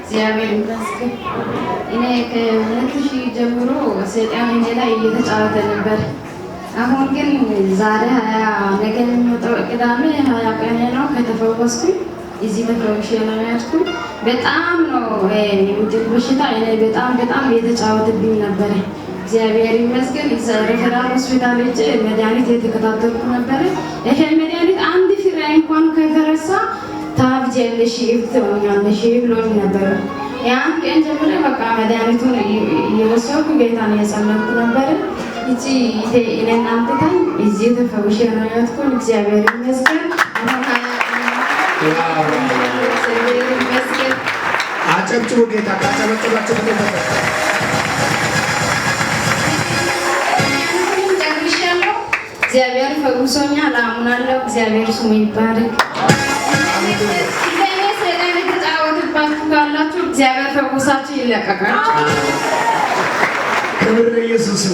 እግዚአብሔር ይመስገን። እኔ ከ2000 ጀምሮ ሰይጣን እኔ ላይ እየተጫወተ ነበር። አሁን ግን ዛሬ ነገ የሚመጣው ቅዳሜ 20 ቀን ነው ከተፈወስኩኝ። እዚህ ተፈውሼ ነው ያልኩኝ። በጣም ነው የምድር በሽታ እኔ በጣም እየተጫወተብኝ ነበር። እግዚአብሔር ይመስገን ሪፈራል ሆስፒታል ሄጄ መድኃኒት የተከታተልኩ ነበር። ይሄ መድኃኒት አንድ ፍሬ እንኳን ከተረሳ ታብጀልሽ ይፍትኛለሽ ብሎኝ ነበር። ያን ቀን ጀምሮ በቃ መድኃኒቱን እየወሰድኩ ጌታን እየጸለይኩ ነበር። እቺ እኔና አንተን እዚህ ተፈውሼ ነው ያልኩኝ። እግዚአብሔር ይመስገን። አጨብጭቡ ጌታ ካጨበጨባችሁ እግዚአብሔር ፈውሶኛል። አምናለሁ። እግዚአብሔር ስሙ ይባረክ። ሰይጣን የተጫወተባችሁ ካላችሁ እግዚአብሔር ፈውሳችሁ ይለቀቃል። ክብር ለኢየሱስ።